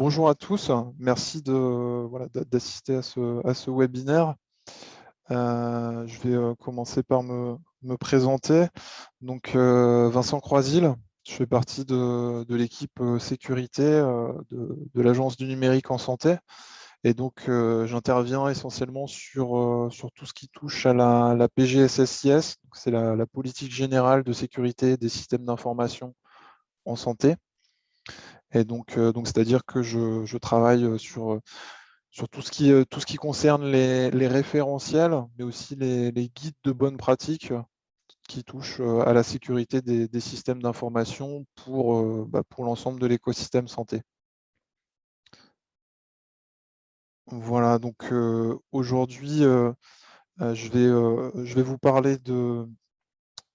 Bonjour à tous, merci d'assister à ce webinaire. Je vais commencer par me présenter. Donc, Vincent Croisil, je fais partie de l'équipe sécurité de l'Agence du numérique en santé. Et donc, j'interviens essentiellement sur tout ce qui touche à la PGSSIS. C'est la politique générale de sécurité des systèmes d'information en santé. Et donc c'est-à-dire que je travaille sur tout ce qui concerne les référentiels, mais aussi les guides de bonne pratique qui touchent à la sécurité des systèmes d'information pour l'ensemble de l'écosystème santé. Voilà, donc aujourd'hui, je vais vous parler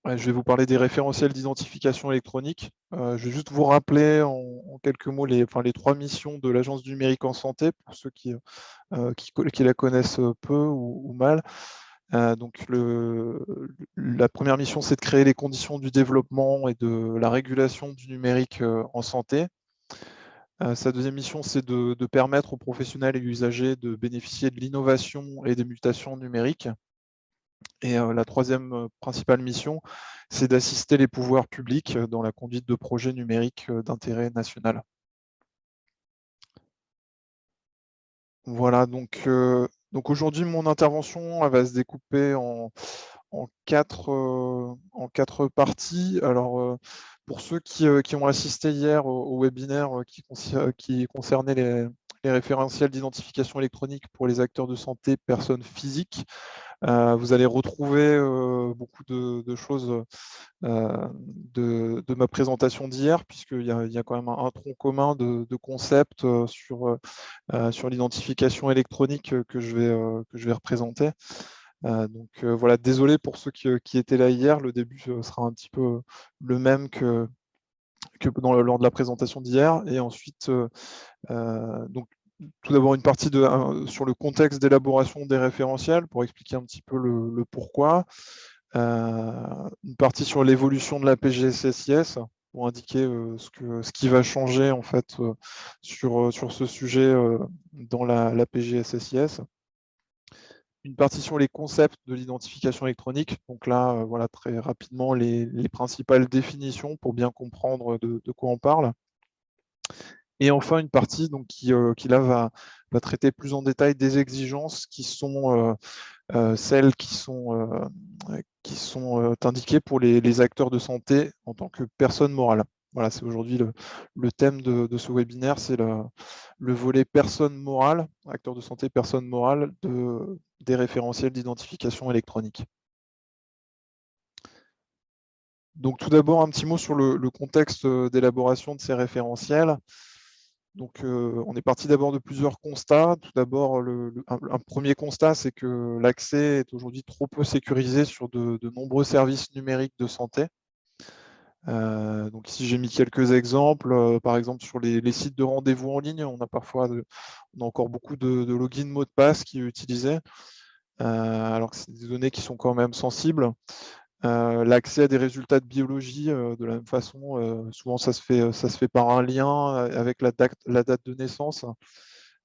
je vais vous parler des référentiels d'identification électronique. Je vais juste vous rappeler en quelques mots les trois missions de l'Agence du numérique en santé, pour ceux qui la connaissent peu ou mal. Donc la première mission, c'est de créer les conditions du développement et de la régulation du numérique en santé. Sa deuxième mission, c'est de permettre aux professionnels et usagers de bénéficier de l'innovation et des mutations numériques. Et la troisième principale mission, c'est d'assister les pouvoirs publics dans la conduite de projets numériques d'intérêt national. Voilà, donc aujourd'hui, mon intervention elle va se découper en quatre parties. Alors, pour ceux qui ont assisté hier au webinaire qui concernait les référentiels d'identification électronique pour les acteurs de santé, personnes physiques, vous allez retrouver beaucoup de choses de ma présentation d'hier, puisqu'il y a quand même un tronc commun de concepts sur l'identification électronique que je vais représenter. Voilà, désolé pour ceux qui étaient là hier, le début sera un petit peu le même que lors de la présentation d'hier. Et ensuite, donc, tout d'abord une partie sur le contexte d'élaboration des référentiels pour expliquer un petit peu le pourquoi. Une partie sur l'évolution de la PGSSIS pour indiquer ce qui va changer en fait sur ce sujet dans la PGSSIS. Une partie sur les concepts de l'identification électronique. Donc là, voilà très rapidement les principales définitions pour bien comprendre de quoi on parle. Et enfin, une partie donc, qui là va traiter plus en détail des exigences qui sont celles qui sont indiquées pour les acteurs de santé en tant que personnes morales. Voilà, c'est aujourd'hui le thème de ce webinaire, c'est le volet personne morale, acteur de santé, personne morale des référentiels d'identification électronique. Donc tout d'abord, un petit mot sur le contexte d'élaboration de ces référentiels. Donc, on est parti d'abord de plusieurs constats. Tout d'abord, un premier constat, c'est que l'accès est aujourd'hui trop peu sécurisé sur de nombreux services numériques de santé. Donc ici, j'ai mis quelques exemples. Par exemple, sur les sites de rendez-vous en ligne, on a encore beaucoup de login mots de passe qui est utilisé, alors que c'est des données qui sont quand même sensibles. L'accès à des résultats de biologie, de la même façon, souvent ça se fait par un lien avec la date de naissance.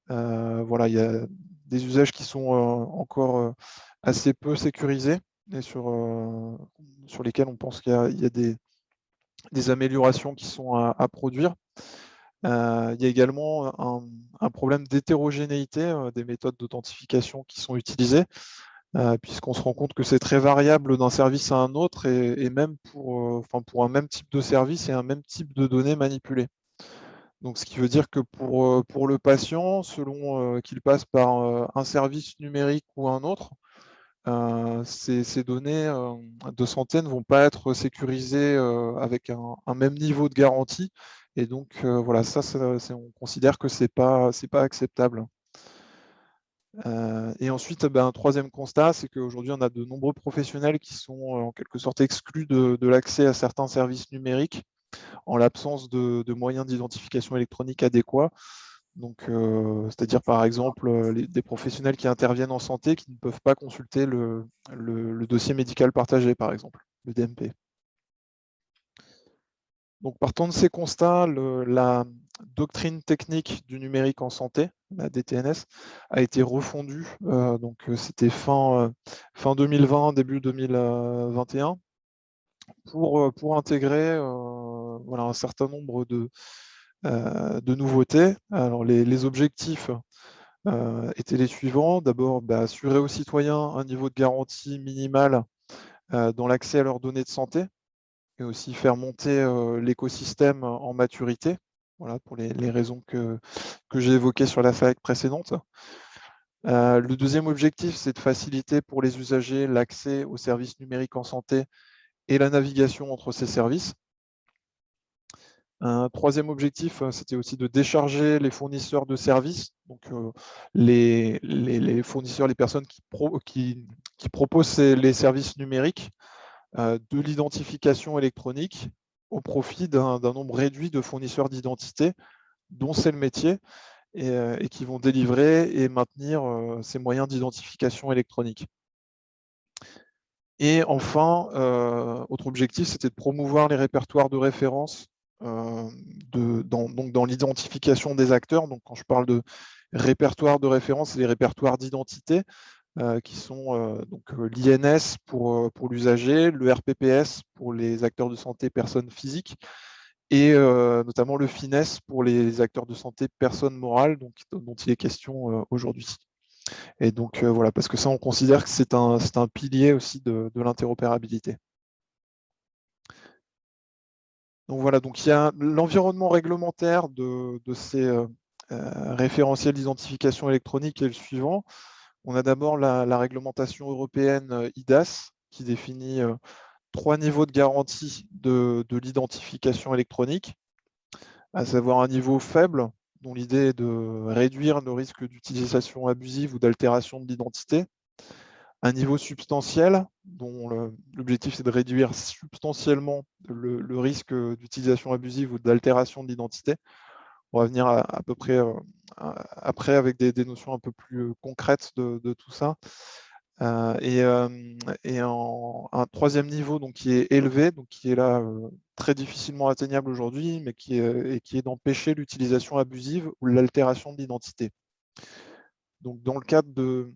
Voilà, il y a des usages qui sont encore assez peu sécurisés et sur lesquels on pense qu'il y a des améliorations qui sont à produire. Il y a également un problème d'hétérogénéité des méthodes d'authentification qui sont utilisées, puisqu'on se rend compte que c'est très variable d'un service à un autre et même pour un même type de service et un même type de données manipulées. Donc, ce qui veut dire que pour le patient, selon qu'il passe par un service numérique ou un autre, ces données de santé ne vont pas être sécurisées avec un même niveau de garantie. Et donc, voilà, on considère que c'est pas acceptable. Et ensuite, un troisième constat, c'est qu'aujourd'hui, on a de nombreux professionnels qui sont en quelque sorte exclus de l'accès à certains services numériques en l'absence de moyens d'identification électronique adéquats. Donc, c'est-à-dire par exemple des professionnels qui interviennent en santé qui ne peuvent pas consulter le dossier médical partagé, par exemple, le DMP. Donc, partant de ces constats, la doctrine technique du numérique en santé, la DTNS, a été refondue. C'était fin 2020, début 2021, pour intégrer voilà, un certain nombre de nouveautés. Alors, les objectifs étaient les suivants. D'abord, assurer aux citoyens un niveau de garantie minimal dans l'accès à leurs données de santé, et aussi faire monter l'écosystème en maturité, voilà, pour les raisons que j'ai évoquées sur la slide précédente. Le deuxième objectif, c'est de faciliter pour les usagers l'accès aux services numériques en santé et la navigation entre ces services. Un troisième objectif, c'était aussi de décharger les fournisseurs de services, donc les fournisseurs, les personnes qui proposent les services numériques, de l'identification électronique au profit d'un nombre réduit de fournisseurs d'identité, dont c'est le métier, et qui vont délivrer et maintenir ces moyens d'identification électronique. Et enfin, autre objectif, c'était de promouvoir les répertoires de référence dans l'identification des acteurs. Donc, quand je parle de répertoires de référence, c'est les répertoires d'identité qui sont l'INS pour l'usager, le RPPS pour les acteurs de santé personnes physiques, et notamment le FINES pour les acteurs de santé personnes morales, dont il est question aujourd'hui. Et donc voilà, parce que ça, on considère que c'est un pilier aussi de l'interopérabilité. Donc voilà, donc il y a l'environnement réglementaire de ces référentiels d'identification électronique est le suivant. On a d'abord la réglementation européenne IDAS qui définit 3 niveaux de garantie de l'identification électronique, à savoir un niveau faible, dont l'idée est de réduire le risque d'utilisation abusive ou d'altération de l'identité. Un niveau substantiel, dont l'objectif c'est de réduire substantiellement le risque d'utilisation abusive ou d'altération de l'identité. On va venir à peu près après avec des notions un peu plus concrètes de tout ça. Et un troisième niveau donc, qui est élevé, donc qui est là très difficilement atteignable aujourd'hui, mais qui est d'empêcher l'utilisation abusive ou l'altération de l'identité. Donc, dans le cadre de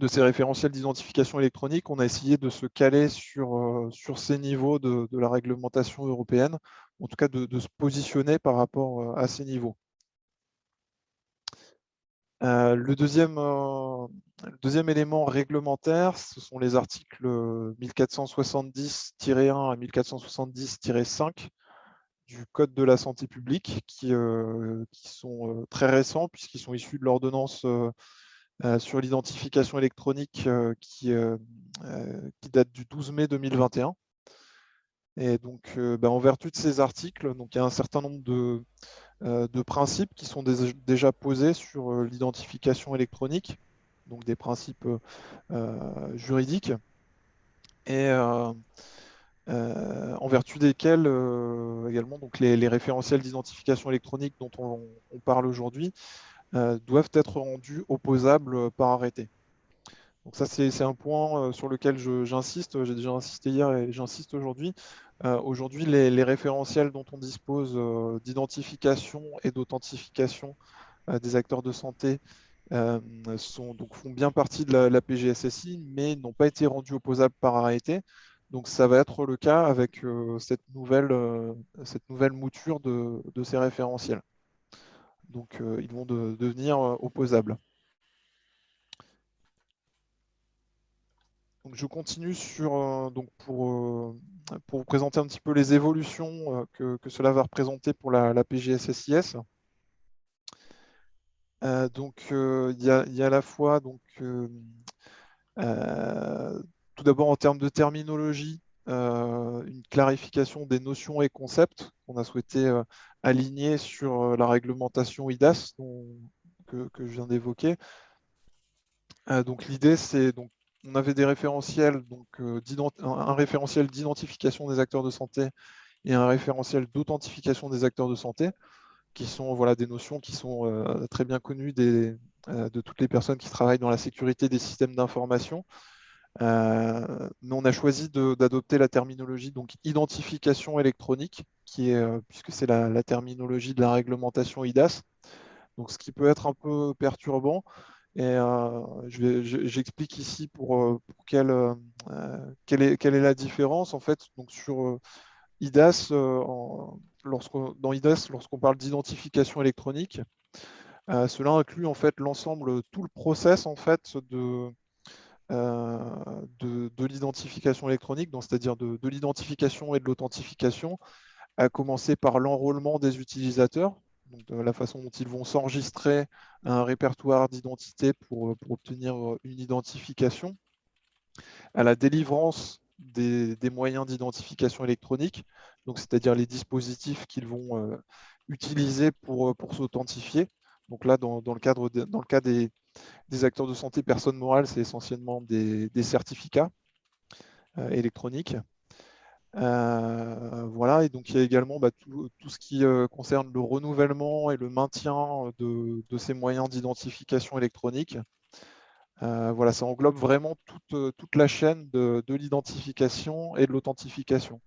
ces référentiels d'identification électronique, on a essayé de se caler sur ces niveaux de la réglementation européenne, en tout cas de se positionner par rapport à ces niveaux. Le deuxième élément réglementaire, ce sont les articles 1470-1 à 1470-5 du Code de la santé publique, qui sont très récents, puisqu'ils sont issus de l'ordonnance sur l'identification électronique qui date du 12 mai 2021. Et donc, en vertu de ces articles, donc, il y a un certain nombre de principes qui sont déjà posés sur l'identification électronique, donc des principes juridiques, et en vertu desquels également donc les référentiels d'identification électronique dont on parle aujourd'hui doivent être rendus opposables par arrêté. Donc ça, c'est un point sur lequel j'insiste. J'ai déjà insisté hier et j'insiste aujourd'hui. Aujourd'hui, les référentiels dont on dispose d'identification et d'authentification des acteurs de santé font bien partie de la PGSSI, mais n'ont pas été rendus opposables par arrêté. Donc ça va être le cas avec cette nouvelle mouture de ces référentiels. Donc ils vont devenir opposables. Donc je continue pour vous présenter un petit peu les évolutions que cela va représenter pour la PGSSIS. Il y a à la fois tout d'abord en termes de terminologie, une clarification des notions et concepts qu'on a souhaité aligner sur la réglementation IDAS que je viens d'évoquer. Donc l'idée, c'est on avait des référentiels, un référentiel d'identification des acteurs de santé et un référentiel d'authentification des acteurs de santé, qui sont des notions qui sont très bien connues de toutes les personnes qui travaillent dans la sécurité des systèmes d'information. Mais on a choisi d'adopter la terminologie identification électronique, puisque c'est la terminologie de la réglementation IDAS. Donc, ce qui peut être un peu perturbant. Et j'explique ici pour quelle est la différence. En fait, donc sur IDAS, dans IDAS, lorsqu'on parle d'identification électronique, cela inclut en fait l'ensemble, tout le process en fait de l'identification électronique, donc c'est-à-dire de l'identification et de l'authentification, à commencer par l'enrôlement des utilisateurs, donc de la façon dont ils vont s'enregistrer à un répertoire d'identité pour obtenir une identification, à la délivrance des moyens d'identification électronique, donc c'est-à-dire les dispositifs qu'ils vont utiliser pour s'authentifier. Donc là, dans le cas des acteurs de santé personnes morales, c'est essentiellement des certificats électroniques. Voilà, et donc il y a également tout ce qui concerne le renouvellement et le maintien de ces moyens d'identification électronique. Voilà, ça englobe vraiment toute la chaîne de l'identification et de l'authentification.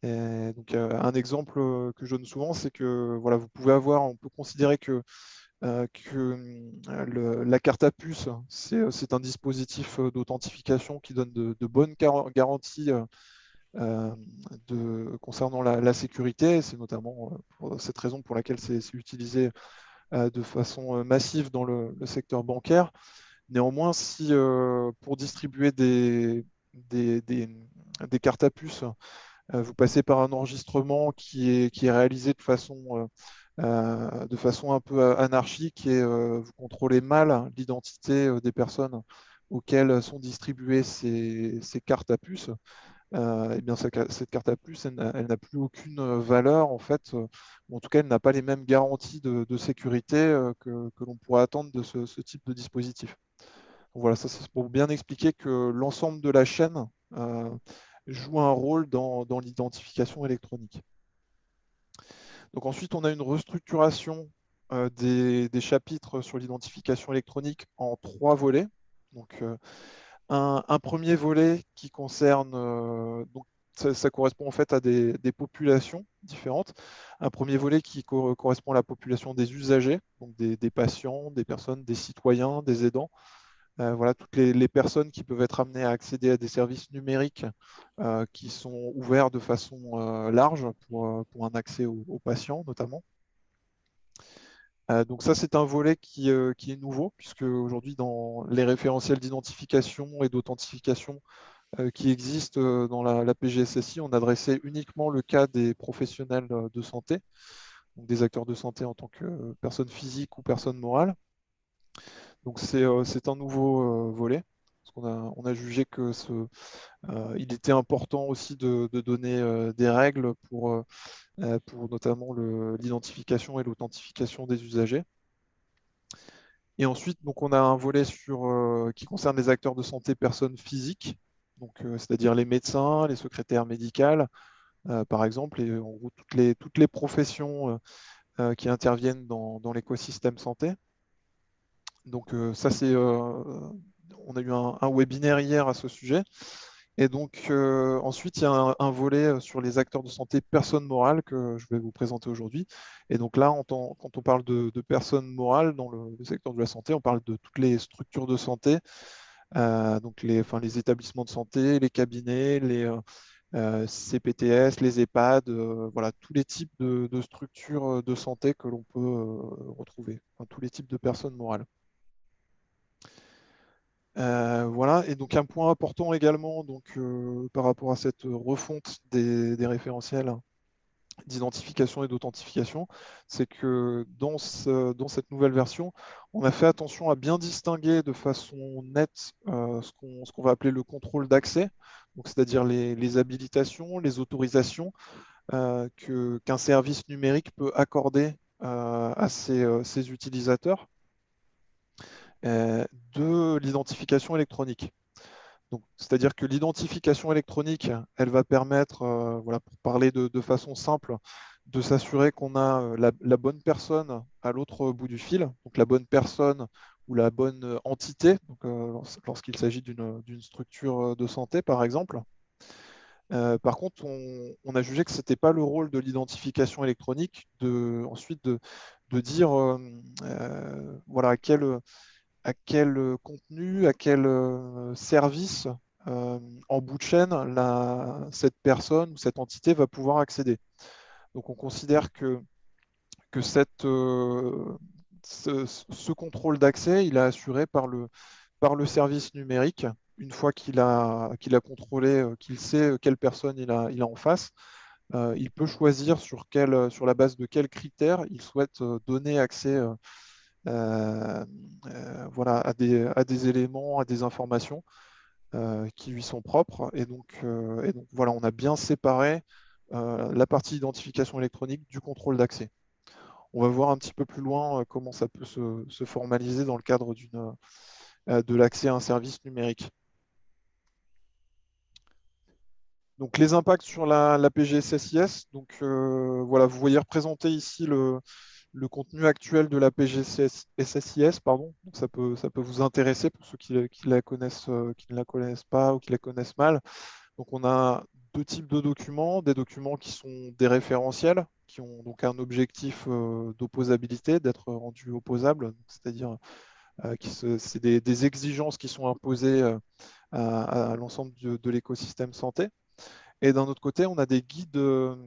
Et donc, un exemple que je donne souvent, c'est que voilà, on peut considérer que la carte à puce, c'est un dispositif d'authentification qui donne de bonnes garanties concernant la sécurité. C'est notamment pour cette raison pour laquelle c'est utilisé de façon massive dans le secteur bancaire. Néanmoins, si pour distribuer des cartes à puce, vous passez par un enregistrement qui est réalisé de façon un peu anarchique et vous contrôlez mal l'identité des personnes auxquelles sont distribuées ces cartes à puce, eh bien, cette carte à puce, elle n'a plus aucune valeur, en fait, ou en tout cas, elle n'a pas les mêmes garanties de sécurité que l'on pourrait attendre de ce type de dispositif. Donc voilà, ça c'est pour bien expliquer que l'ensemble de la chaîne joue un rôle dans l'identification électronique. Donc ensuite, on a une restructuration des chapitres sur l'identification électronique en 3 volets. Donc, un premier volet qui concerne, donc ça correspond en fait à des populations différentes. Un premier volet qui correspond à la population des usagers, donc des patients, des personnes, des citoyens, des aidants. Voilà, toutes les personnes qui peuvent être amenées à accéder à des services numériques qui sont ouverts de façon large pour un accès aux patients notamment. Donc ça, c'est un volet qui est nouveau, puisque aujourd'hui, dans les référentiels d'identification et d'authentification qui existent dans la PGSSI, on adressait uniquement le cas des professionnels de santé, donc des acteurs de santé en tant que personnes physiques ou personnes morales. Donc c'est un nouveau volet, parce qu'on a jugé que il était important aussi de donner des règles pour notamment l'identification et l'authentification des usagers. Et ensuite, donc, on a un volet qui concerne les acteurs de santé personnes physiques, donc c'est-à-dire les médecins, les secrétaires médicales, par exemple, et en gros toutes les professions qui interviennent dans l'écosystème santé. Donc ça, on a eu un webinaire hier à ce sujet. Et donc ensuite, il y a un volet sur les acteurs de santé personnes morales que je vais vous présenter aujourd'hui. Et donc là, quand on parle de personnes morales dans le secteur de la santé, on parle de toutes les structures de santé, donc les établissements de santé, les cabinets, les CPTS, les EHPAD, voilà, tous les types de structures de santé que l'on peut retrouver, enfin, tous les types de personnes morales. Voilà, et donc un point important également donc, par rapport à cette refonte des référentiels d'identification et d'authentification, c'est que dans cette nouvelle version, on a fait attention à bien distinguer de façon nette ce qu'on va appeler le contrôle d'accès, donc c'est-à-dire les habilitations, les autorisations qu'un service numérique peut accorder à ses utilisateurs de l'identification électronique. Donc, c'est-à-dire que l'identification électronique, elle va permettre, voilà, pour parler de façon simple, de s'assurer qu'on a la bonne personne à l'autre bout du fil, donc la bonne personne ou la bonne entité, donc, lorsqu'il s'agit d'une structure de santé, par exemple. Par contre, on a jugé que ce n'était pas le rôle de l'identification électronique ensuite de dire voilà, à quel contenu, à quel service en bout de chaîne cette personne ou cette entité va pouvoir accéder. Donc on considère que ce contrôle d'accès, il est assuré par le service numérique. Une fois qu'il a contrôlé, qu'il sait quelle personne il a en face, il peut choisir sur la base de quels critères il souhaite donner accès voilà, à des éléments, à des informations qui lui sont propres. Et donc voilà, on a bien séparé la partie identification électronique du contrôle d'accès. On va voir un petit peu plus loin comment ça peut se formaliser dans le cadre de l'accès à un service numérique. Donc les impacts sur la PGSSIS, donc voilà, vous voyez représenté ici le contenu actuel de la PGSSIS, pardon. Donc ça peut vous intéresser pour ceux qui la connaissent, qui ne la connaissent pas ou qui la connaissent mal. Donc on a deux types de documents, des documents qui sont des référentiels, qui ont donc un objectif d'opposabilité, d'être rendus opposables, c'est-à-dire c'est des exigences qui sont imposées à l'ensemble de l'écosystème santé. Et d'un autre côté, on a des guides de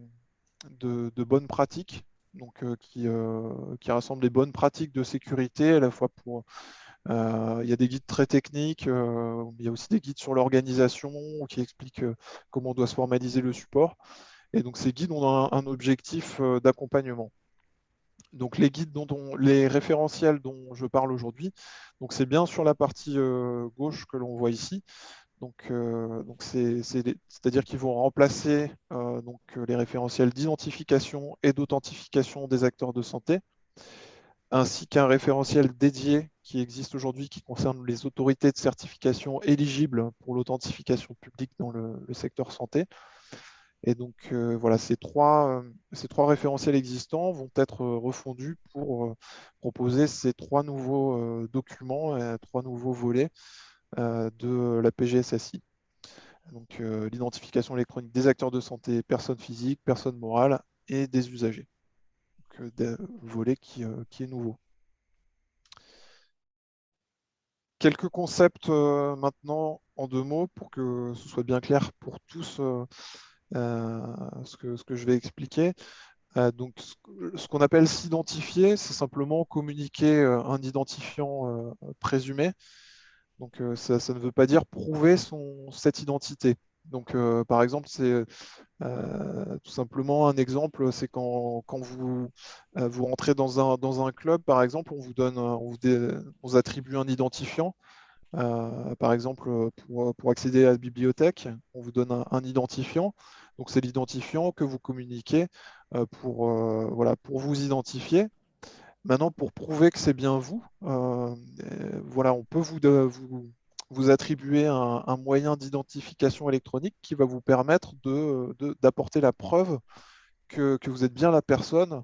bonnes pratiques, donc qui rassemblent les bonnes pratiques de sécurité, à la fois il y a des guides très techniques, il y a aussi des guides sur l'organisation qui expliquent comment on doit se formaliser le support. Et donc ces guides ont un objectif d'accompagnement. Donc les guides les référentiels dont je parle aujourd'hui, donc c'est bien sur la partie gauche que l'on voit ici. Donc c'est-à-dire qu'ils vont remplacer les référentiels d'identification et d'authentification des acteurs de santé, ainsi qu'un référentiel dédié qui existe aujourd'hui qui concerne les autorités de certification éligibles pour l'authentification publique dans le secteur santé. Et donc voilà, ces trois référentiels existants vont être refondus pour proposer ces trois nouveaux documents, trois nouveaux volets de la PGSSI. Donc l'identification électronique des acteurs de santé, personnes physiques, personnes morales et des usagers. Donc des volets qui est nouveau. Quelques concepts maintenant en deux mots pour que ce soit bien clair pour tous ce que je vais expliquer. Donc, ce qu'on appelle s'identifier, c'est simplement communiquer un identifiant présumé. Donc, ça ne veut pas dire prouver cette identité. Donc, par exemple, c'est tout simplement un exemple, c'est quand vous rentrez dans un club, par exemple, on vous donne, on vous attribue un identifiant. Par exemple, pour accéder à la bibliothèque, on vous donne un identifiant. Donc, c'est l'identifiant que vous communiquez voilà, pour vous identifier. Maintenant, pour prouver que c'est bien vous, voilà, on peut vous attribuer un moyen d'identification électronique qui va vous permettre d'apporter la preuve que vous êtes bien la personne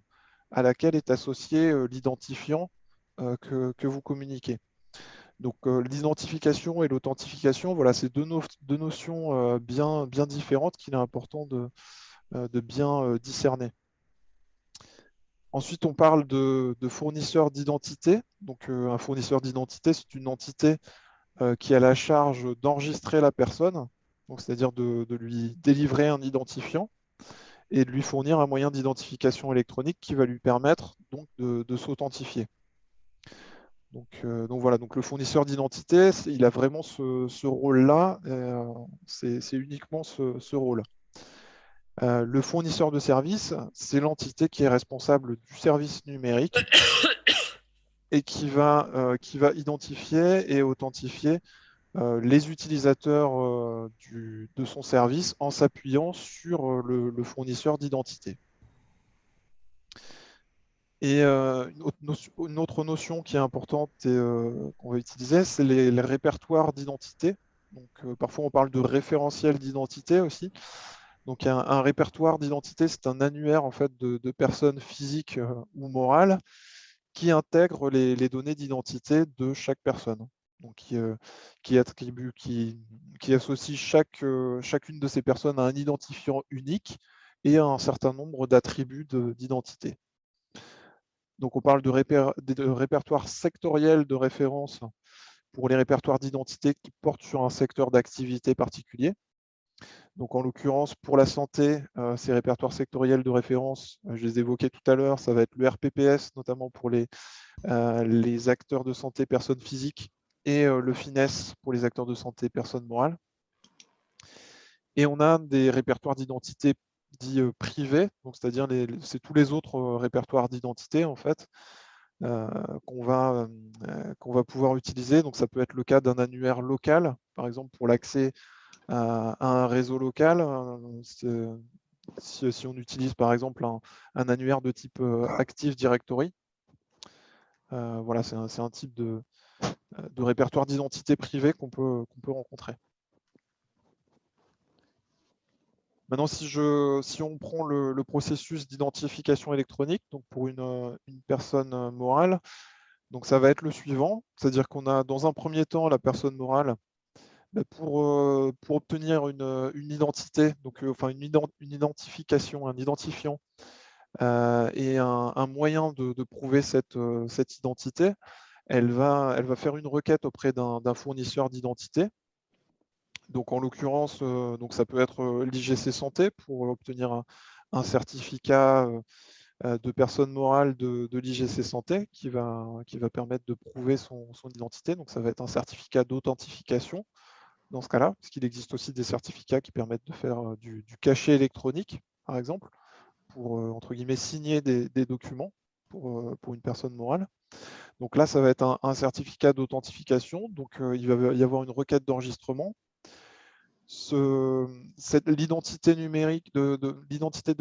à laquelle est associé l'identifiant que vous communiquez. Donc l'identification et l'authentification, voilà, c'est deux notions bien différentes qu'il est important de bien discerner. Ensuite, on parle de fournisseur d'identité. Donc un fournisseur d'identité, c'est une entité qui a la charge d'enregistrer la personne, donc c'est-à-dire de lui délivrer un identifiant et de lui fournir un moyen d'identification électronique qui va lui permettre donc de s'authentifier. Donc voilà, donc le fournisseur d'identité, il a vraiment ce rôle-là, c'est uniquement ce rôle. Le fournisseur de service, c'est l'entité qui est responsable du service numérique et qui va identifier et authentifier les utilisateurs de son service en s'appuyant sur le fournisseur d'identité. Et une autre notion qui est importante et qu'on va utiliser, c'est les répertoires d'identité. Donc, parfois, on parle de référentiel d'identité aussi. Donc, un répertoire d'identité, c'est un annuaire en fait, de personnes physiques ou morales qui intègrent les données d'identité de chaque personne. donc qui associe chacune de ces personnes à un identifiant unique et à un certain nombre d'attributs d'identité. Donc on parle de répertoire sectoriel de référence pour les répertoires d'identité qui portent sur un secteur d'activité particulier. Donc en l'occurrence, pour la santé, ces répertoires sectoriels de référence, je les évoquais tout à l'heure, ça va être le RPPS, notamment pour les acteurs de santé personnes physiques, et le FINES pour les acteurs de santé personnes morales. Et on a des répertoires d'identité dits privés, donc c'est-à-dire c'est tous les autres répertoires d'identité en fait, qu'on va pouvoir utiliser. Donc ça peut être le cas d'un annuaire local, par exemple pour l'accès à un réseau local. Si on utilise par exemple un annuaire de type Active Directory, voilà, c'est un type de répertoire d'identité privée qu'on peut rencontrer. Maintenant, si on prend le processus d'identification électronique, donc pour une personne morale, donc ça va être le suivant, c'est-à-dire qu'on a dans un premier temps la personne morale pour obtenir une identité, donc enfin une identification, un identifiant et un moyen de prouver cette identité. Elle va faire une requête auprès d'un fournisseur d'identité. Donc en l'occurrence, ça peut être l'IGC Santé pour obtenir un certificat de personne morale de l'IGC Santé qui va permettre de prouver son identité. Donc ça va être un certificat d'authentification dans ce cas-là, parce qu'il existe aussi des certificats qui permettent de faire du cachet électronique, par exemple, pour entre guillemets signer des documents pour une personne morale. Donc là, ça va être un certificat d'authentification. Donc il va y avoir une requête d'enregistrement. L'identité numérique, l'identité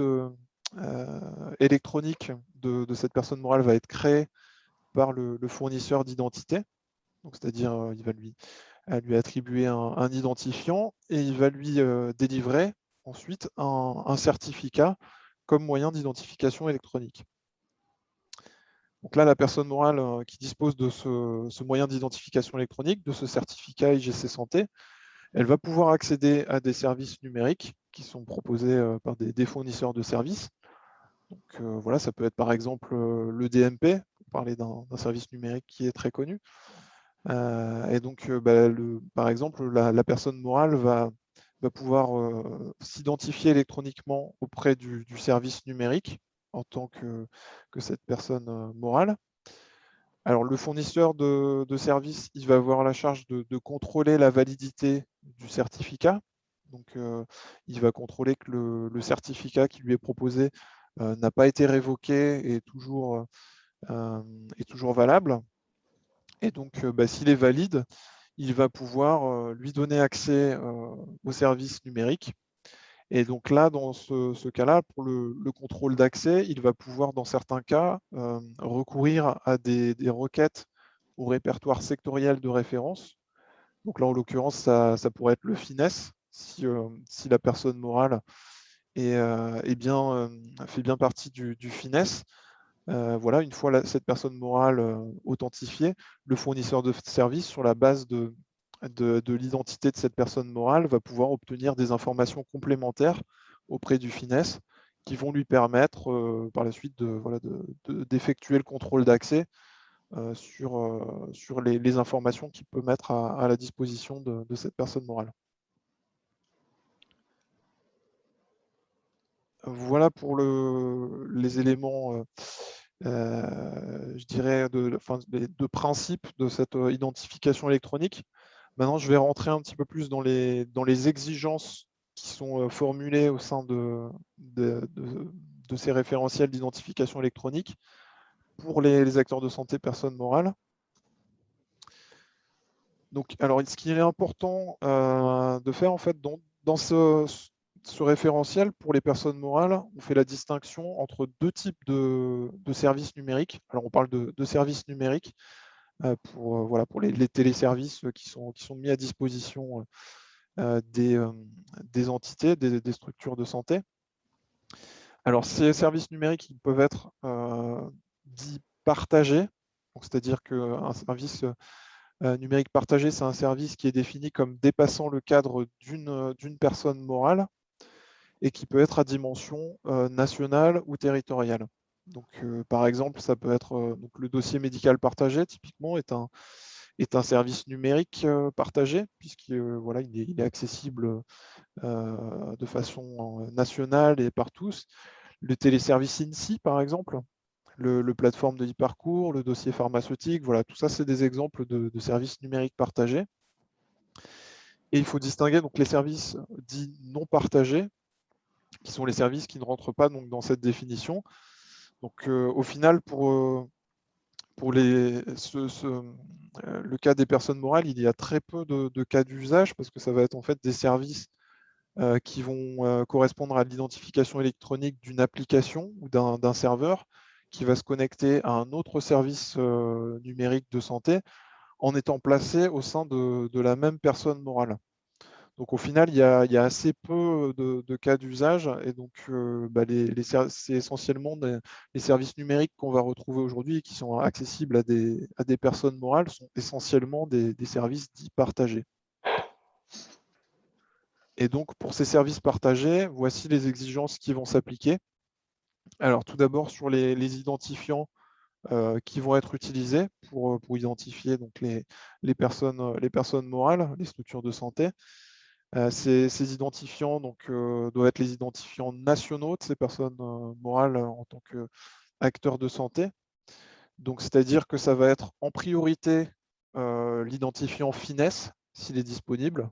électronique de cette personne morale va être créée par le fournisseur d'identité. Donc c'est-à-dire, il va lui attribuer un identifiant et il va lui délivrer ensuite un certificat comme moyen d'identification électronique. Donc là, la personne morale qui dispose de ce moyen d'identification électronique, de ce certificat IGC Santé, elle va pouvoir accéder à des services numériques qui sont proposés par des fournisseurs de services. Donc voilà, ça peut être par exemple le DMP, pour parler d'un service numérique qui est très connu. Et donc, par exemple, la personne morale va pouvoir s'identifier électroniquement auprès du service numérique en tant que cette personne morale. Alors, le fournisseur de services, il va avoir la charge de contrôler la validité du certificat. Donc, il va contrôler que le certificat qui lui est proposé n'a pas été révoqué et est toujours valable. Et donc, s'il est valide, il va pouvoir lui donner accès au service numérique. Et donc là, dans ce cas-là, pour le contrôle d'accès, il va pouvoir, dans certains cas, recourir à des requêtes au répertoire sectoriel de référence. Donc là, en l'occurrence, ça pourrait être le FINES, si la personne morale fait bien partie du FINES. Voilà, une fois cette personne morale authentifiée, le fournisseur de service, sur la base de l'identité de cette personne morale, va pouvoir obtenir des informations complémentaires auprès du FINES qui vont lui permettre par la suite d'effectuer le contrôle d'accès sur les informations qu'il peut mettre à la disposition de cette personne morale. Voilà pour les éléments, je dirais, de principe de cette identification électronique. Maintenant, je vais rentrer un petit peu plus dans les exigences qui sont formulées au sein de ces référentiels d'identification électronique pour les acteurs de santé personnes morales. Donc, alors, ce qui est important de faire, en fait, dans ce référentiel, pour les personnes morales, on fait la distinction entre deux types de services numériques. Alors, on parle de services numériques pour les téléservices qui sont mis à disposition des entités, des structures de santé. Alors, ces services numériques, ils peuvent être dits partagés, c'est-à-dire qu'un service Numérique partagé, c'est un service qui est défini comme dépassant le cadre d'une personne morale et qui peut être à dimension nationale ou territoriale. Donc, par exemple, ça peut être donc le dossier médical partagé, typiquement, est un service numérique partagé, puisqu'il voilà, il est accessible de façon nationale et par tous. Le téléservice INSI, par exemple, le plateforme de e-parcours, le dossier pharmaceutique, voilà, tout ça, c'est des exemples de services numériques partagés. Et il faut distinguer donc les services dits non partagés, qui sont les services qui ne rentrent pas donc, dans cette définition. Donc, au final, pour le cas des personnes morales, il y a très peu de cas d'usage parce que ça va être en fait des services qui vont correspondre à l'identification électronique d'une application ou d'un serveur qui va se connecter à un autre service numérique de santé en étant placé au sein de la même personne morale. Donc au final, il y a assez peu de cas d'usage et donc c'est essentiellement les services numériques qu'on va retrouver aujourd'hui et qui sont accessibles à des personnes morales sont essentiellement des services dits partagés. Et donc pour ces services partagés, voici les exigences qui vont s'appliquer. Alors tout d'abord sur les identifiants qui vont être utilisés pour identifier donc les personnes morales, les structures de santé. Ces identifiants donc, doivent être les identifiants nationaux de ces personnes morales en tant qu'acteurs de santé. Donc, c'est-à-dire que ça va être en priorité l'identifiant finesse, s'il est disponible,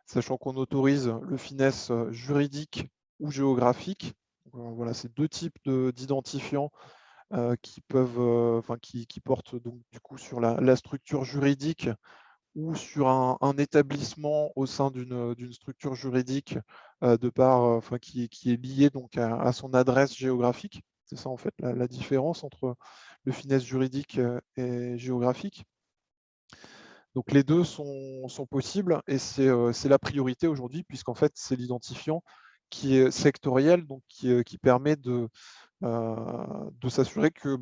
sachant qu'on autorise le finesse juridique ou géographique. Voilà, c'est deux types d'identifiants qui peuvent, qui portent donc du coup sur la structure juridique ou sur un établissement au sein d'une structure juridique de part, qui est lié donc à son adresse géographique. C'est ça en fait la différence entre le finesse juridique et géographique. Donc les deux sont possibles et c'est la priorité aujourd'hui puisqu'en fait c'est l'identifiant qui est sectoriel, donc qui permet de s'assurer que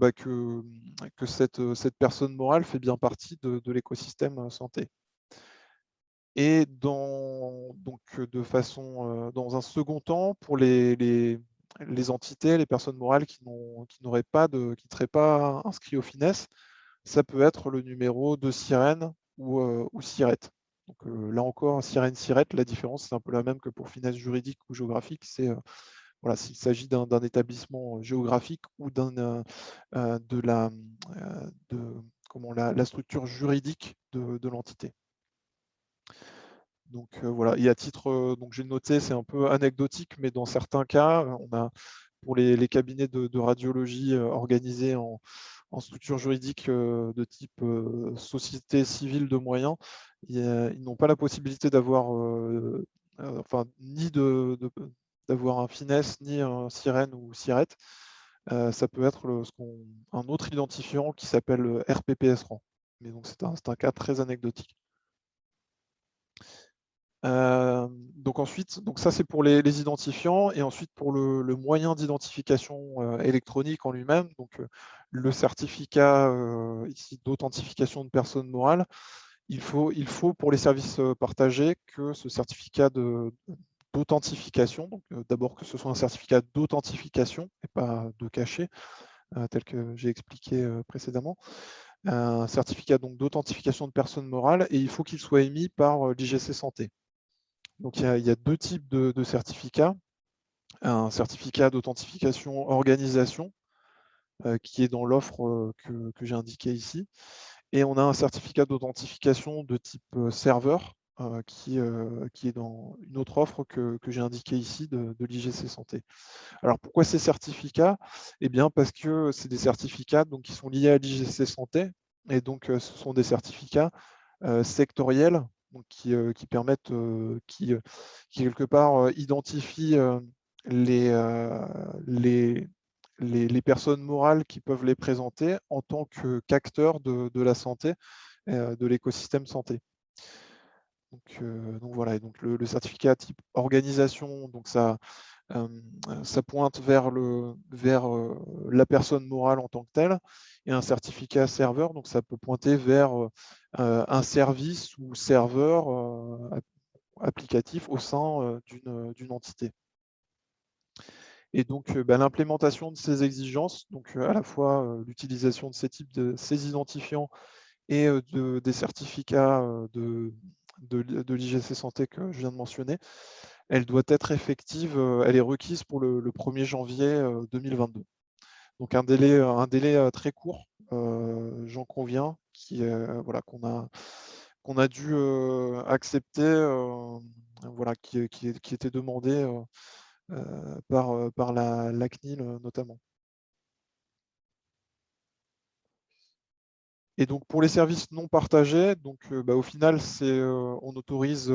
cette personne morale fait bien partie de l'écosystème santé. Et donc dans un second temps, pour les entités, les personnes morales qui n'auraient pas qui ne seraient pas inscrits au FINES, ça peut être le numéro de sirène ou SIRET. Donc là encore, sirène, SIRET, la différence c'est un peu la même que pour FINES juridique ou géographique. C'est voilà, s'il s'agit d'un établissement géographique ou de la structure juridique de l'entité. Donc voilà, et à titre, donc j'ai noté, c'est un peu anecdotique, mais dans certains cas, on a pour les cabinets de radiologie organisés en structure juridique de type société civile de moyens, ils n'ont pas la possibilité d'avoir, ni d'avoir un finesse, ni un sirène ou SIRET. Ça peut être un autre identifiant qui s'appelle RPPS-RAN. Mais donc c'est un cas très anecdotique. Donc ensuite, donc ça c'est pour les identifiants et ensuite pour le moyen d'identification électronique en lui-même, donc le certificat ici d'authentification de personne morale, il faut pour les services partagés que ce certificat d'authentification, donc d'abord que ce soit un certificat d'authentification et pas de cachet, tel que j'ai expliqué précédemment, un certificat donc d'authentification de personne morale et il faut qu'il soit émis par l'IGC Santé. Donc, il y a deux types de certificats. Un certificat d'authentification organisation, qui est dans l'offre que j'ai indiquée ici. Et on a un certificat d'authentification de type serveur, qui est dans une autre offre que j'ai indiquée ici de l'IGC Santé. Alors, pourquoi ces certificats? Eh bien, parce que c'est des certificats donc, qui sont liés à l'IGC Santé. Et donc, ce sont des certificats sectoriels donc qui permettent, qui quelque part identifient les, les personnes morales qui peuvent les présenter en tant qu'acteurs de la santé, de l'écosystème santé. Donc voilà, et donc le certificat type organisation, donc ça pointe vers la personne morale en tant que telle, et un certificat serveur, donc ça peut pointer vers un service ou serveur applicatif au sein d'une entité. Et donc l'implémentation de ces exigences, donc à la fois l'utilisation de ces identifiants et des certificats de l'IGC Santé que je viens de mentionner, elle doit être effective, elle est requise pour le 1er janvier 2022. Donc un délai très court, j'en conviens, voilà, qu'on a dû accepter, voilà, qui était demandé par la CNIL notamment. Et donc pour les services non partagés, donc au final, on autorise,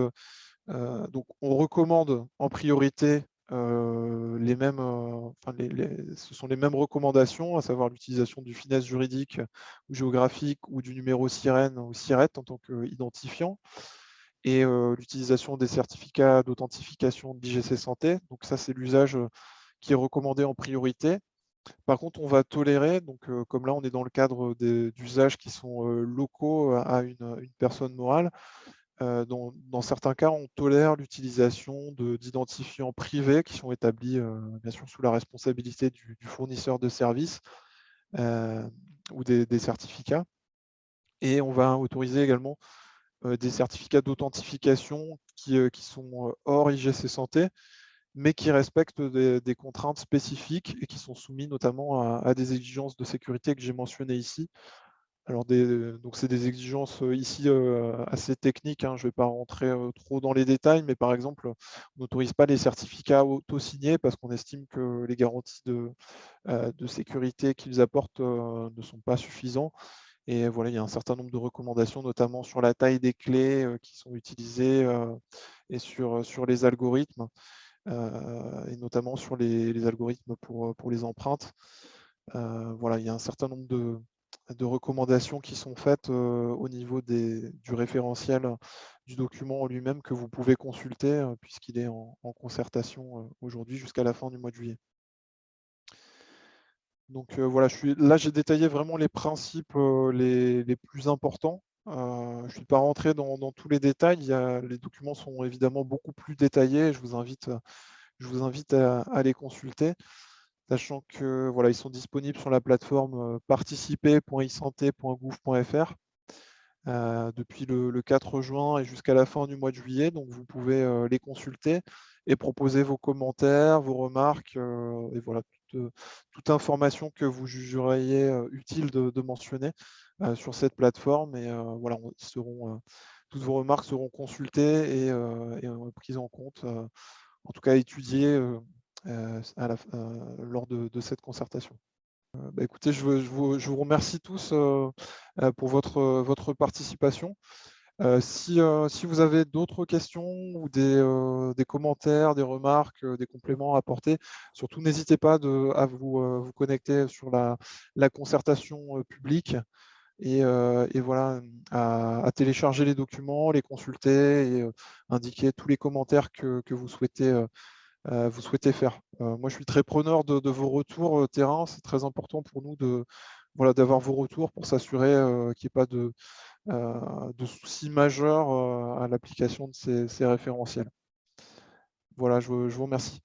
donc on recommande en priorité les mêmes, ce sont les mêmes recommandations, à savoir l'utilisation du finesse juridique ou géographique ou du numéro SIREN ou SIRET en tant qu'identifiant, et l'utilisation des certificats d'authentification de l'IGC Santé. Donc ça, c'est l'usage qui est recommandé en priorité. Par contre, on va tolérer, donc comme là on est dans le cadre d'usages qui sont locaux à une personne morale, dans certains cas, on tolère l'utilisation d'identifiants privés qui sont établis bien sûr sous la responsabilité du fournisseur de services ou des certificats. Et on va autoriser également des certificats d'authentification qui sont hors IGC Santé, mais qui respectent des contraintes spécifiques et qui sont soumis notamment à des exigences de sécurité que j'ai mentionnées ici. Alors, donc c'est des exigences ici assez techniques, hein, je ne vais pas rentrer trop dans les détails, mais par exemple, on n'autorise pas les certificats auto-signés parce qu'on estime que les garanties de sécurité qu'ils apportent ne sont pas suffisants. Et voilà, il y a un certain nombre de recommandations, notamment sur la taille des clés qui sont utilisées et sur les algorithmes. Et notamment sur les algorithmes pour les empreintes. Voilà, il y a un certain nombre de recommandations qui sont faites au niveau du référentiel du document en lui-même que vous pouvez consulter puisqu'il est en concertation aujourd'hui jusqu'à la fin du mois de juillet. Donc voilà, là j'ai détaillé vraiment les principes les plus importants. Je ne suis pas rentré dans tous les détails. Les documents sont évidemment beaucoup plus détaillés. Je vous invite à les consulter, sachant que voilà, ils sont disponibles sur la plateforme participer.isanté.gouv.fr depuis le 4 juin et jusqu'à la fin du mois de juillet. Donc vous pouvez les consulter et proposer vos commentaires, vos remarques et voilà, toute information que vous jugeriez utile de mentionner sur cette plateforme. Et voilà, toutes vos remarques seront consultées et prises en compte, en tout cas étudiées lors de cette concertation. Écoutez, je vous remercie tous pour votre participation. Si vous avez d'autres questions ou des commentaires, des remarques, des compléments à apporter, surtout n'hésitez pas à vous connecter sur la concertation publique et voilà, à télécharger les documents, les consulter et indiquer tous les commentaires que vous souhaitez faire. Moi, je suis très preneur de vos retours terrain. C'est très important pour nous d'avoir vos retours pour s'assurer qu'il n'y ait pas de soucis majeurs à l'application de ces référentiels. Voilà, je vous remercie.